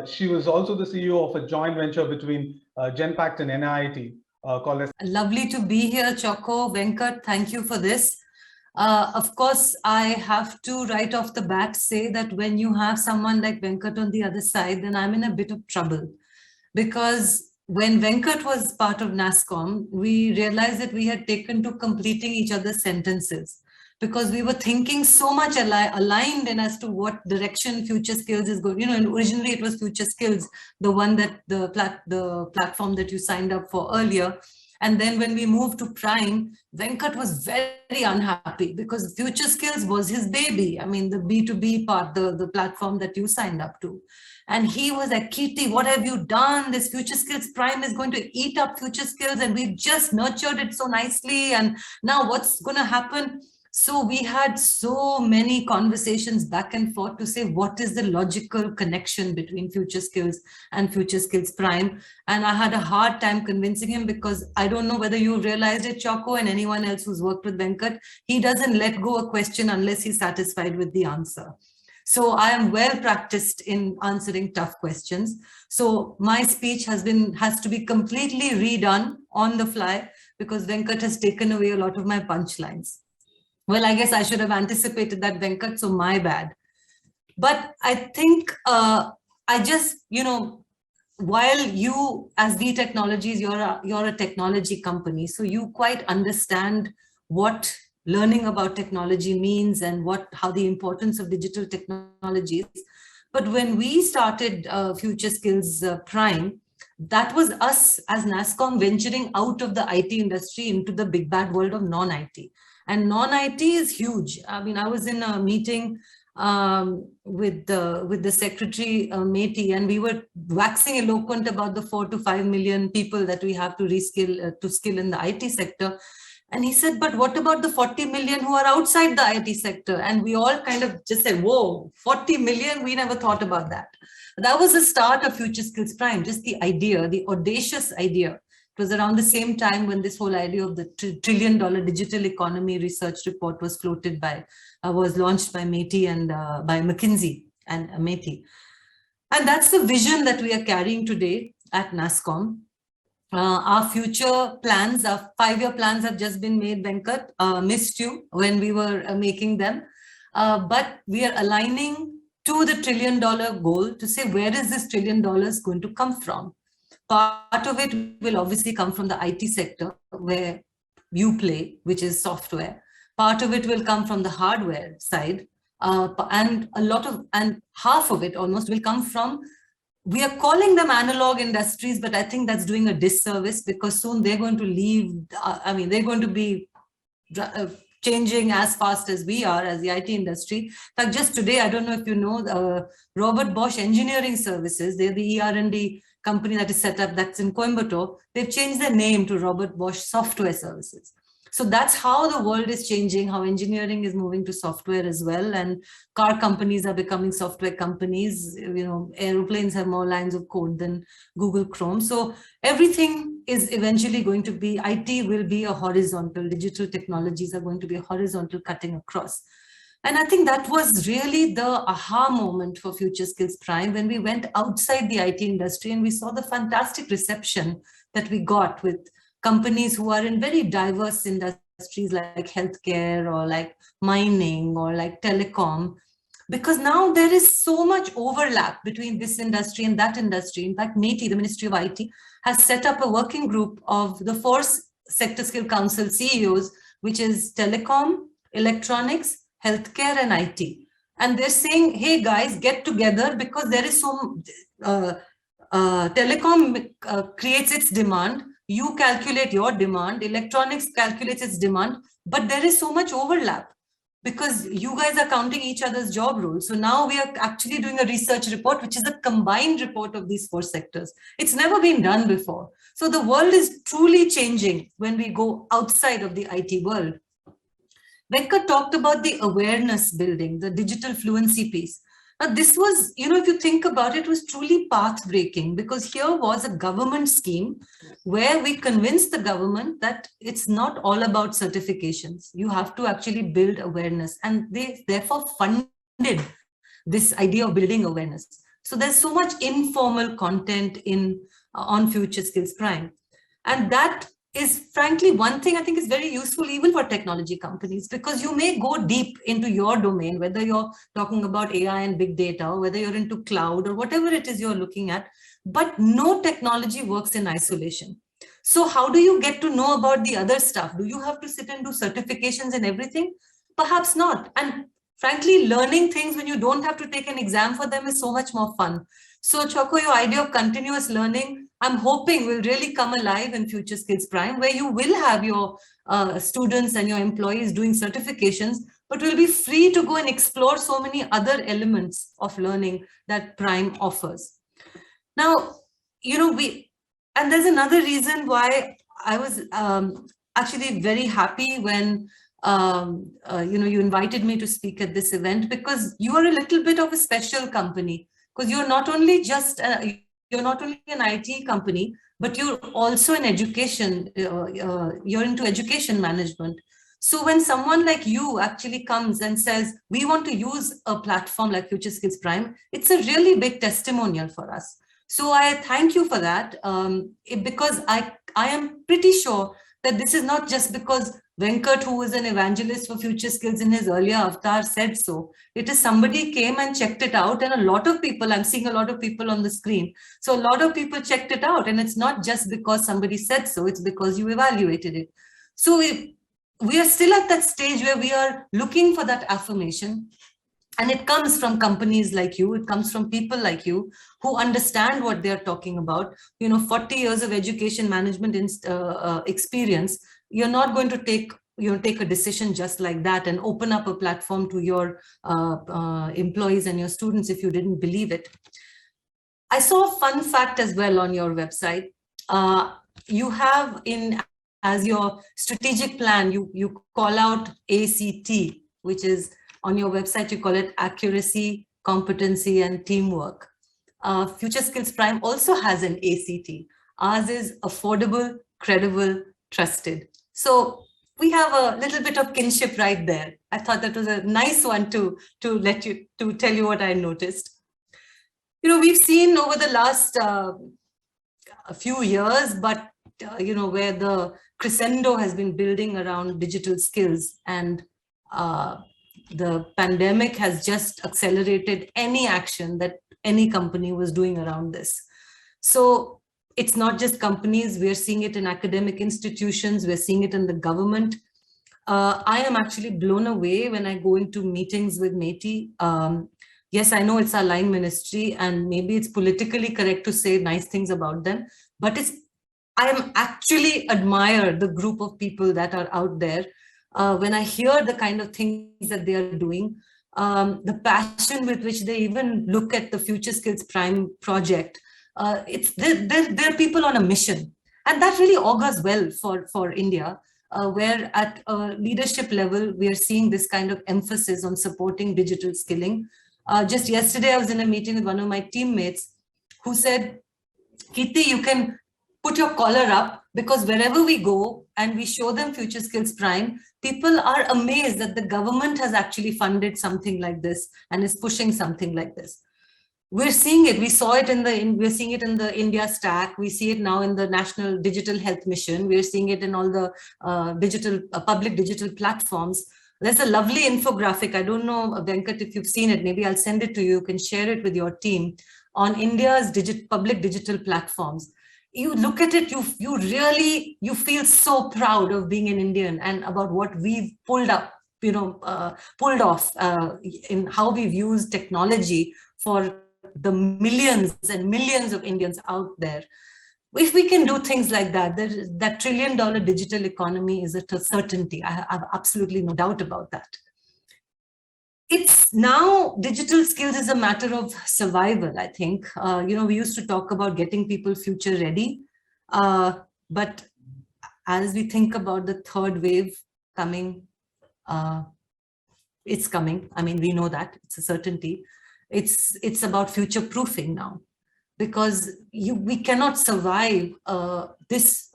She was also the CEO of a joint venture between Genpact and NIIT called as. Lovely to be here, Choco. Venkat, thank you for this. Of course, I have to right off the bat say that when you have someone like Venkat on the other side, then I'm in a bit of trouble. Because when Venkat was part of NASSCOM, we realized that we had taken to completing each other's sentences, because we were thinking so much aligned in as to what direction FutureSkills is going. And originally it was FutureSkills, the one that the platform that you signed up for earlier. And then when we moved to Prime, Venkat was very unhappy because FutureSkills was his baby. I mean, the B2B part, the platform that you signed up to. And he was like, Kirti, what have you done? This FutureSkills Prime is going to eat up FutureSkills, and we've just nurtured it so nicely. And now what's going to happen? So we had so many conversations back and forth to say, what is the logical connection between FutureSkills and FutureSkills Prime? And I had a hard time convincing him, because I don't know whether you realized it, Choco, and anyone else who's worked with Venkat, he doesn't let go a question unless he's satisfied with the answer. So I am well practiced in answering tough questions. So my speech has to be completely redone on the fly, because Venkat has taken away a lot of my punchlines. Well, I guess I should have anticipated that, Venkat, so my bad. But I think I just, while you as V Technologies, you're a technology company, so you quite understand what learning about technology means and how the importance of digital technologies. But when we started FutureSkills Prime, that was us as NASSCOM venturing out of the IT industry into the big bad world of non-IT. And non-IT is huge. I mean, I was in a meeting with the secretary, Meti, and we were waxing eloquent about the 4 to 5 million people that we have to reskill, to skill in the IT sector. And he said, but what about the 40 million who are outside the IT sector? And we all kind of just said, whoa, 40 million, we never thought about that. That was the start of FutureSkills Prime, just the idea, the audacious idea. It was around the same time when this whole idea of the $1 trillion digital economy research report was was launched by Meti and by McKinsey and Meti. And that's the vision that we are carrying today at NASSCOM. Our future plans, our 5-year plans have just been made, Venkat. Missed you when we were making them. But we are aligning to the $1 trillion goal to say, where is this $1 trillion going to come from? Part of it will obviously come from the IT sector, where you play, which is software. Part of it will come from the hardware side, and half of it almost will come from, we are calling them analog industries, but I think that's doing a disservice, because soon they're going to leave. They're going to be changing as fast as we are as the IT industry. In fact, just today, I don't know if you know, Robert Bosch Engineering Services, they're the ER&D company that is set up, that's in Coimbatore. They've changed their name to Robert Bosch Software Services. So that's how the world is changing, how engineering is moving to software as well. And car companies are becoming software companies. Airplanes have more lines of code than Google Chrome. So everything is eventually going to be, IT will be a horizontal, digital technologies are going to be a horizontal cutting across. And I think that was really the aha moment for FutureSkills Prime, when we went outside the IT industry and we saw the fantastic reception that we got with companies who are in very diverse industries like healthcare or like mining or like telecom, because now there is so much overlap between this industry and that industry. In fact, Meti, the Ministry of IT, has set up a working group of the 4 Sector Skill Council CEOs, which is telecom, electronics, healthcare, and IT. And they're saying, hey guys, get together, because there is telecom creates its demand, you calculate your demand, electronics calculates its demand, but there is so much overlap because you guys are counting each other's job roles. So now we are actually doing a research report, which is a combined report of these 4 sectors. It's never been done before. So the world is truly changing when we go outside of the IT world. Venkat talked about the awareness building, the digital fluency piece. Now this was, if you think about it, was truly path-breaking, because here was a government scheme where we convinced the government that it's not all about certifications. You have to actually build awareness, and they therefore funded this idea of building awareness. So there's so much informal content on FutureSkills Prime. And that is frankly one thing I think is very useful even for technology companies, because you may go deep into your domain, whether you're talking about AI and big data, or whether you're into cloud or whatever it is you're looking at, but no technology works in isolation. So how do you get to know about the other stuff? Do you have to sit and do certifications and everything? Perhaps not. And frankly, learning things when you don't have to take an exam for them is so much more fun. So Choco, your idea of continuous learning, I'm hoping will really come alive in FutureSkills Prime, where you will have your students and your employees doing certifications, but will be free to go and explore so many other elements of learning that Prime offers. Now, and there's another reason why I was actually very happy when you invited me to speak at this event, because you are a little bit of a special company, because you're not only just you're not only an IT company, but you're also an education. You're into education management. So when someone like you actually comes and says, we want to use a platform like FutureSkills Prime, it's a really big testimonial for us. So I thank you for that, because I am pretty sure that this is not just because Venkat, who was an evangelist for FutureSkills in his earlier avatar, said so. It is somebody came and checked it out, and a lot of people, I'm seeing a lot of people on the screen. So a lot of people checked it out, and it's not just because somebody said so, it's because you evaluated it. So we are still at that stage where we are looking for that affirmation. And it comes from companies like you, it comes from people like you who understand what they're talking about. 40 years of education management experience, you're not going to take a decision just like that and open up a platform to your employees and your students if you didn't believe it. I saw a fun fact as well on your website. You have as your strategic plan, you call out ACT, which is on your website, you call it accuracy, competency, and teamwork. FutureSkills Prime also has an ACT. Ours is affordable, credible, trusted. So we have a little bit of kinship right there. I thought that was a nice one to tell you what I noticed. We've seen over the last a few years, but where the crescendo has been building around digital skills, and the pandemic has just accelerated any action that any company was doing around this. So it's not just companies, we're seeing it in academic institutions, we're seeing it in the government. I am actually blown away when I go into meetings with METI. Yes, I know it's our line ministry, and maybe it's politically correct to say nice things about them, but I am actually admire the group of people that are out there. When I hear the kind of things that they are doing, the passion with which they even look at the FutureSkills Prime project, they're people on a mission. And that really augurs well for India, where at a leadership level, we are seeing this kind of emphasis on supporting digital skilling. Just yesterday, I was in a meeting with one of my teammates who said, Kirti, you can put your collar up, because wherever we go and we show them FutureSkills Prime, people are amazed that the government has actually funded something like this and is pushing something like this. We're seeing it. We saw it we're seeing it in the India Stack. We see it now in the National Digital Health Mission. We're seeing it in all the public digital platforms. There's a lovely infographic. I don't know, Venkat, if you've seen it. Maybe I'll send it to you. You can share it with your team on India's public digital platforms. You look at it, you feel so proud of being an Indian and about what we've pulled off in how we've used technology for the millions and millions of Indians out there. If we can do things like that, that $1 trillion digital economy is a certainty. I have absolutely no doubt about that. It's now digital skills is a matter of survival, I think. We used to talk about getting people future ready, but as we think about the third wave coming, it's coming. I mean, we know that it's a certainty. It's about future proofing now, because we cannot survive a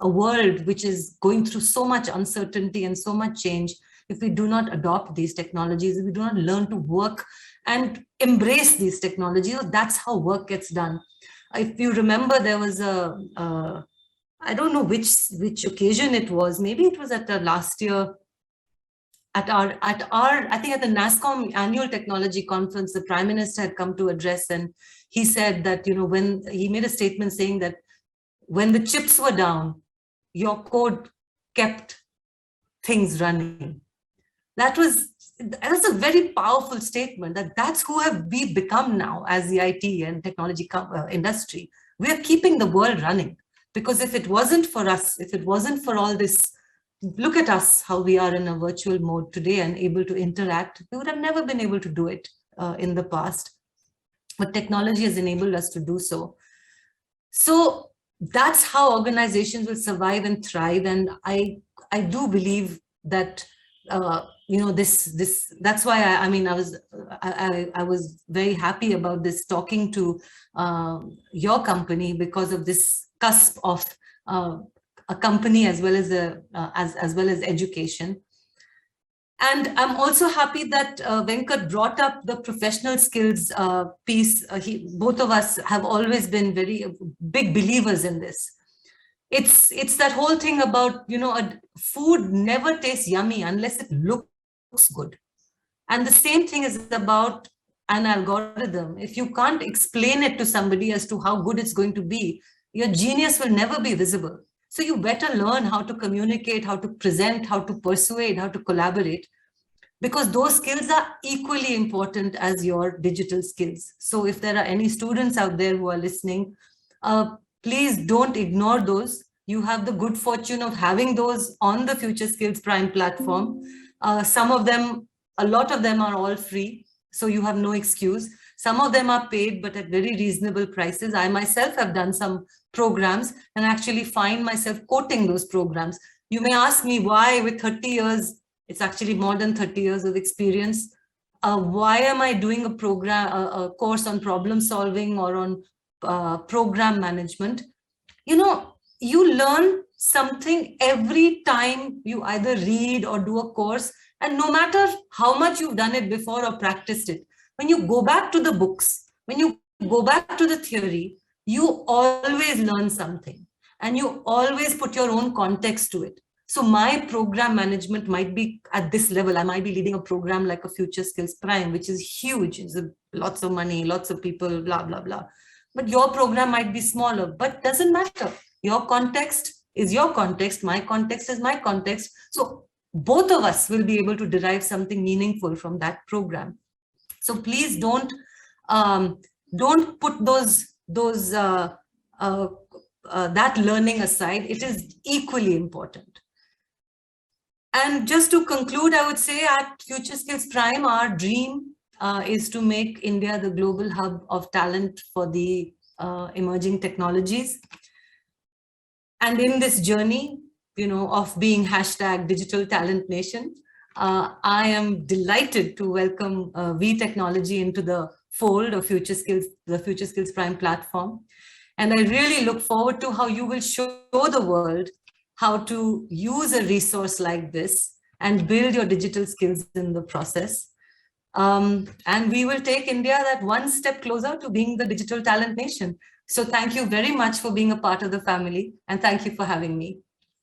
world which is going through so much uncertainty and so much change if we do not adopt these technologies, if we do not learn to work and embrace these technologies, that's how work gets done. If you remember, there was I don't know which occasion it was. Maybe it was at the last year at our I think at the NASSCOM annual technology conference, the Prime Minister had come to address, and he said that, when he made a statement saying that when the chips were down, your code kept things running. That was a very powerful statement, that's who have we become now as the IT and technology industry. We are keeping the world running, because if it wasn't for us, if it wasn't for all this, look at us, how we are in a virtual mode today and able to interact. We would have never been able to do it in the past, but technology has enabled us to do so. So that's how organizations will survive and thrive. And I do believe that that's why I was very happy about this, talking to your company, because of this cusp of a company as well as education. And I'm also happy that Venkat brought up the professional skills piece. Both of us have always been very big believers in this. It's that whole thing about, food never tastes yummy unless it looks good. And the same thing is about an algorithm. If you can't explain it to somebody as to how good it's going to be, your genius will never be visible. So you better learn how to communicate, how to present, how to persuade, how to collaborate, because those skills are equally important as your digital skills. So if there are any students out there who are listening, please don't ignore those. You have the good fortune of having those on the FutureSkills Prime platform. Some of them, a lot of them are all free, so you have no excuse. Some of them are paid, but at very reasonable prices. I myself have done some programs and actually find myself quoting those programs. You may ask me why, with 30 years, it's actually more than 30 years of experience, why am I doing a course on problem solving or on program management? You learn something every time you either read or do a course, and no matter how much you've done it before or practiced it, when you go back to the books, when you go back to the theory, you always learn something and you always put your own context to it. So my program management might be at this level. I might be leading a program like a FutureSkills Prime, which is huge. It's lots of money, lots of people, blah, blah, blah. But your program might be smaller, but doesn't matter. Your context is your context. My context is my context. So both of us will be able to derive something meaningful from that program. So please don't put that learning aside. It is equally important. And just to conclude, I would say at FutureSkills Prime, our dream is to make India the global hub of talent for the emerging technologies. And in this journey, of being #Digital Talent Nation, I am delighted to welcome V Technology into the fold of FutureSkills, the FutureSkills Prime platform. And I really look forward to how you will show the world how to use a resource like this and build your digital skills in the process. And we will take India that one step closer to being the digital talent nation. So thank you very much for being a part of the family, and thank you for having me.